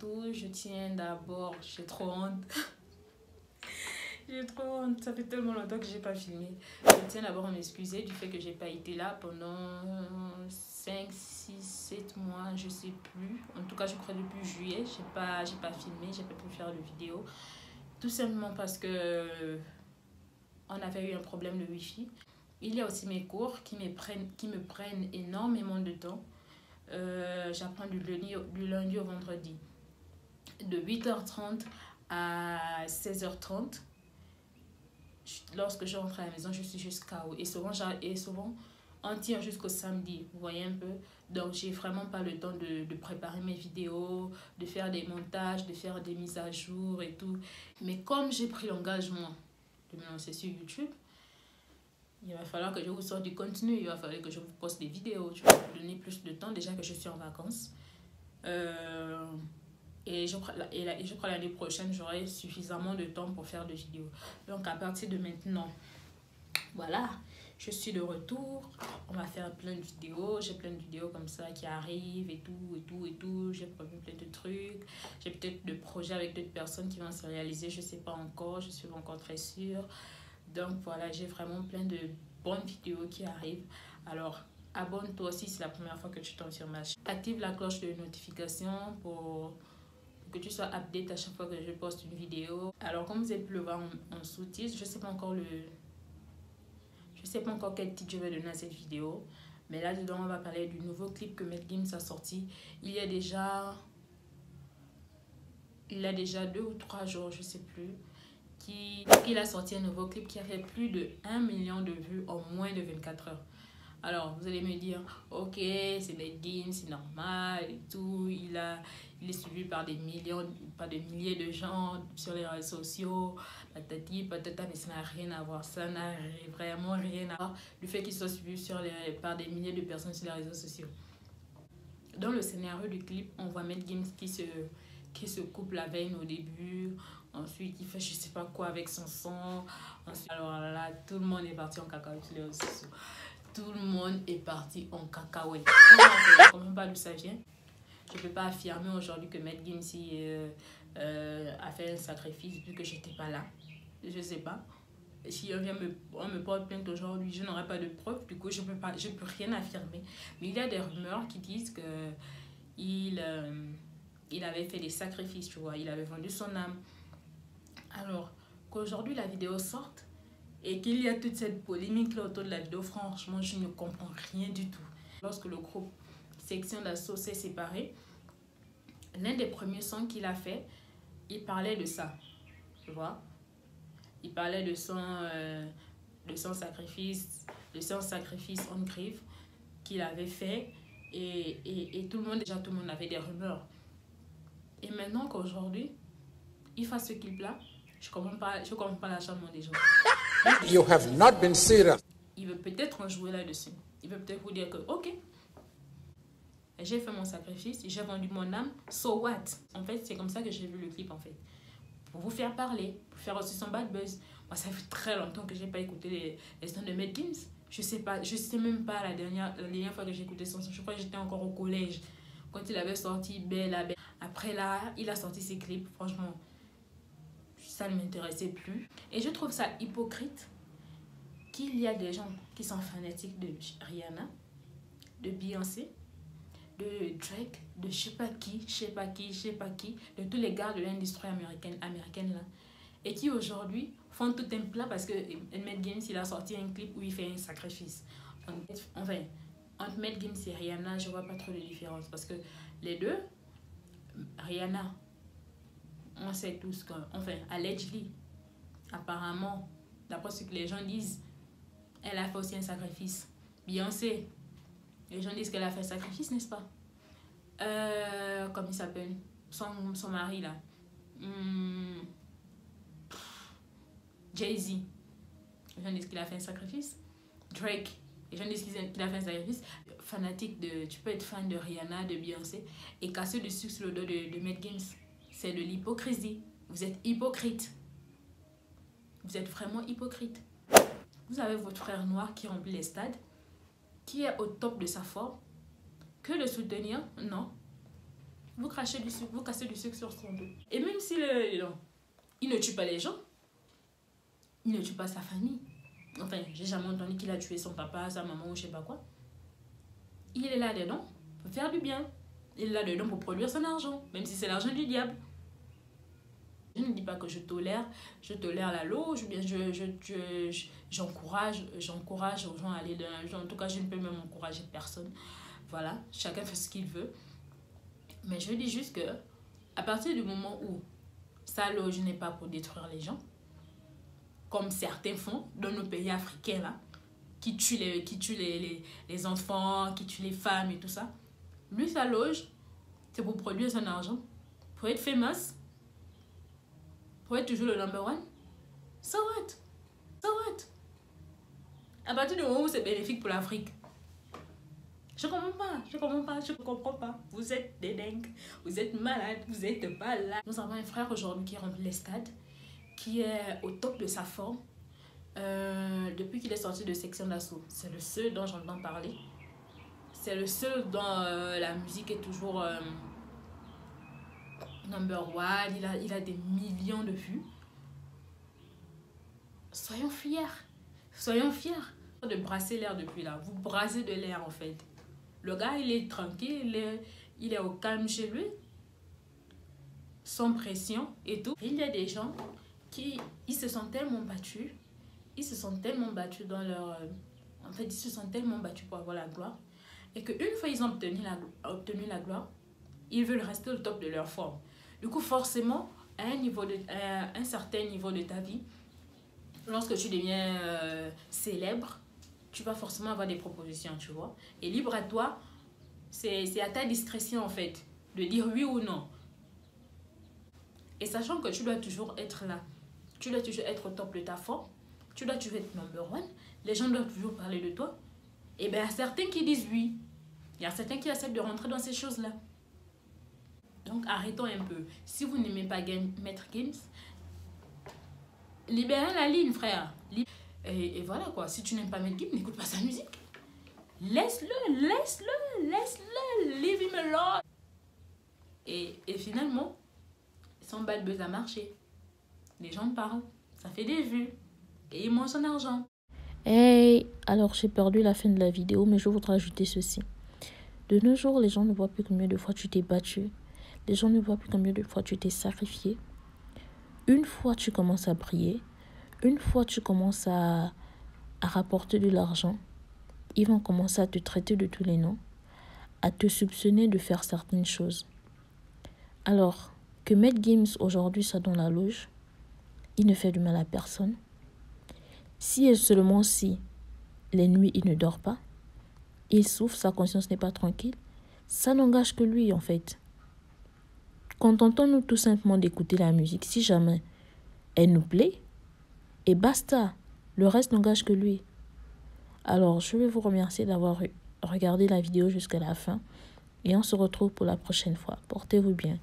tous, je tiens d'abord, j'ai trop honte. J'ai trop honte, ça fait tellement longtemps que j'ai pas filmé. Je tiens d'abord à m'excuser du fait que j'ai pas été là pendant 5, 6, 7 mois, je sais plus. En tout cas, je crois depuis juillet, j'ai pas filmé, j'ai pas pu faire de vidéo. Tout simplement parce que on avait eu un problème de wifi. Il y a aussi mes cours qui me prennent énormément de temps. J'apprends du lundi au vendredi, de 8h30 à 16h30. Lorsque je rentre à la maison, je suis juste KO. Et souvent, on tire jusqu'au samedi, vous voyez un peu. Donc, j'ai vraiment pas le temps de préparer mes vidéos, de faire des montages, de faire des mises à jour et tout. Mais comme j'ai pris l'engagement de me lancer sur YouTube, il va falloir que je vous sorte du contenu, il va falloir que je vous poste des vidéos, tu vas me donner plus de temps, déjà que je suis en vacances. Et je crois l'année prochaine, j'aurai suffisamment de temps pour faire des vidéos. Donc, à partir de maintenant, voilà, je suis de retour. On va faire plein de vidéos. J'ai plein de vidéos comme ça qui arrivent et tout. J'ai prévu plein de trucs. J'ai peut-être des projets avec d'autres personnes qui vont se réaliser. Je ne sais pas encore. Je suis encore très sûre. Donc, voilà, j'ai vraiment plein de bonnes vidéos qui arrivent. Alors, abonne-toi aussi si c'est la première fois que tu tombes sur ma chaîne. Active la cloche de notification pour que tu sois update à chaque fois que je poste une vidéo. Alors, comme vous avez pu le voir en sous-titre, je sais pas encore quel titre je vais donner à cette vidéo. Mais là-dedans, on va parler du nouveau clip que Maître Gims a sorti. Il y a déjà 2 ou 3 jours, je sais plus. Il a sorti un nouveau clip qui a fait plus de 1 million de vues en moins de 24 heures. Alors, vous allez me dire, ok, c'est Maître Gims, c'est normal et tout. Il est suivi par des milliers de gens sur les réseaux sociaux. Patati, patata, mais ça n'a rien à voir. Ça n'a vraiment rien à voir du fait qu'il soit suivi par des milliers de personnes sur les réseaux sociaux. Dans le scénario du clip, on voit Maître Gims qui se coupe la veine au début. Ensuite, il fait je sais pas quoi avec son sang. Ensuite, alors là, tout le monde est parti en cacahuète sur les réseaux sociaux. Tout le monde est parti en cacahuète. Je ne comprends pas d'où ça vient. Je ne peux pas affirmer aujourd'hui que Maître Gims a fait un sacrifice vu que je n'étais pas là. Je ne sais pas. Si on me porte plainte aujourd'hui, je n'aurai pas de preuves. Du coup, je peux rien affirmer. Mais il y a des rumeurs qui disent que il avait fait des sacrifices, tu vois. Il avait vendu son âme. Alors, qu'aujourd'hui la vidéo sorte et qu'il y a toute cette polémique là autour de la vidéo, franchement, je ne comprends rien du tout. Lorsque le groupe Section d'Assaut s'est séparé, l'un des premiers sons qu'il a fait, il parlait de ça, tu vois. Il parlait de son sacrifice on grief qu'il avait fait et tout le monde avait des rumeurs. Et maintenant qu'aujourd'hui, il fasse ce clip-là, je comprends pas l'acharnement des gens. You have not been serious. Il veut peut-être en jouer là-dessus. Il veut peut-être vous dire que, ok, j'ai fait mon sacrifice, j'ai vendu mon âme, so what? En fait, c'est comme ça que j'ai vu le clip, en fait. Pour vous faire parler, pour faire aussi son bad buzz. Moi, ça fait très longtemps que j'ai pas écouté les sons de Maître Gims. Je sais même pas la dernière fois que j'ai écouté son son. Je crois que j'étais encore au collège. Quand il avait sorti Bella. Après là, il a sorti ses clips, franchement. Ça ne m'intéressait plus. Et je trouve ça hypocrite qu'il y a des gens qui sont fanatiques de Rihanna, de Beyoncé, de Drake, de je sais pas qui, de tous les gars de l'industrie américaine là, et qui aujourd'hui font tout un plat parce que Maître Gims il a sorti un clip où il fait un sacrifice. Enfin, entre Maître Gims et Rihanna, je vois pas trop de différence parce que les deux, Rihanna, on sait tous que, enfin, allegedly, apparemment, d'après ce que les gens disent, elle a fait aussi un sacrifice. Beyoncé, les gens disent qu'elle a fait un sacrifice, n'est-ce pas? Comme il s'appelle, son mari là. Jay-Z, les gens disent qu'il a fait un sacrifice. Drake, les gens disent qu'il a fait un sacrifice. Fanatique tu peux être fan de Rihanna, de Beyoncé et casser dessus sur le dos de Maître Gims. C'est de l'hypocrisie. Vous êtes hypocrite. Vous êtes vraiment hypocrite. Vous avez votre frère noir qui remplit les stades, qui est au top de sa forme. Que le soutenir? Non. vous crachez du sucre, vous cassez du sucre sur son dos. Et même si il ne tue pas les gens, il ne tue pas sa famille. Enfin, j'ai jamais entendu qu'il a tué son papa, sa maman ou je sais pas quoi. Il est là-dedans pour faire du bien. Il est là-dedans pour produire son argent, même si c'est l'argent du diable. Je ne dis pas que je tolère la loge, ou bien j'encourage aux gens à aller dans la loge. En tout cas, je ne peux même encourager personne. Voilà, chacun fait ce qu'il veut. Mais je dis juste que, à partir du moment où sa loge n'est pas pour détruire les gens, comme certains font dans nos pays africains, là, qui tuent les enfants, qui tuent les femmes et tout ça, lui, sa loge, c'est pour produire son argent, pour être famous, pour être toujours le number one. So what? So what? À partir du moment où c'est bénéfique pour l'Afrique, je comprends pas. Vous êtes des dingues, vous êtes malades, vous êtes pas là. Nous avons un frère aujourd'hui qui remplit les stades, qui est au top de sa forme. Depuis qu'il est sorti de section d'assaut, c'est le seul dont j'entends parler. C'est le seul dont la musique est toujours number one. Il a des millions de vues. Soyons fiers. Soyons fiers de brasser l'air depuis là. Vous brassez de l'air en fait. Le gars, il est tranquille, il est au calme chez lui, sans pression et tout. Il y a des gens qui ils se sont tellement battus. Ils se sont tellement battus dans leur... en fait, ils se sont tellement battus pour avoir la gloire. Et qu'une fois ils ont obtenu la gloire, ils veulent rester au top de leur forme. Du coup, forcément, à un certain niveau de ta vie, lorsque tu deviens célèbre, tu vas forcément avoir des propositions, tu vois. Et libre à toi, c'est à ta discrétion, en fait, de dire oui ou non. Et sachant que tu dois toujours être là, tu dois toujours être au top de ta forme, tu dois toujours être number one, les gens doivent toujours parler de toi. Et bien, il y a certains qui disent oui. Il y a certains qui acceptent de rentrer dans ces choses-là. Donc, arrêtons un peu. Si vous n'aimez pas Maître Gims, libérez la ligne, frère. Et voilà quoi. Si tu n'aimes pas Maître Gims, n'écoute pas sa musique. Laisse-le. Leave him alone. Et finalement, son bad buzz a marché. Les gens parlent. Ça fait des vues. Et il mange son argent. Hey, alors j'ai perdu la fin de la vidéo, mais je voudrais ajouter ceci. De nos jours, les gens ne voient plus combien de fois tu t'es battu. Les gens ne voient plus combien de fois tu t'es sacrifié. Une fois tu commences à briller, une fois tu commences à rapporter de l'argent, ils vont commencer à te traiter de tous les noms, à te soupçonner de faire certaines choses. Alors, que Maître Gims aujourd'hui soit dans la loge, il ne fait du mal à personne. Si et seulement si, les nuits, il ne dort pas, il souffre, sa conscience n'est pas tranquille, ça n'engage que lui en fait. Contentons-nous tout simplement d'écouter la musique, si jamais elle nous plaît, et basta, le reste n'engage que lui. Alors, je vais vous remercier d'avoir regardé la vidéo jusqu'à la fin, et on se retrouve pour la prochaine fois. Portez-vous bien.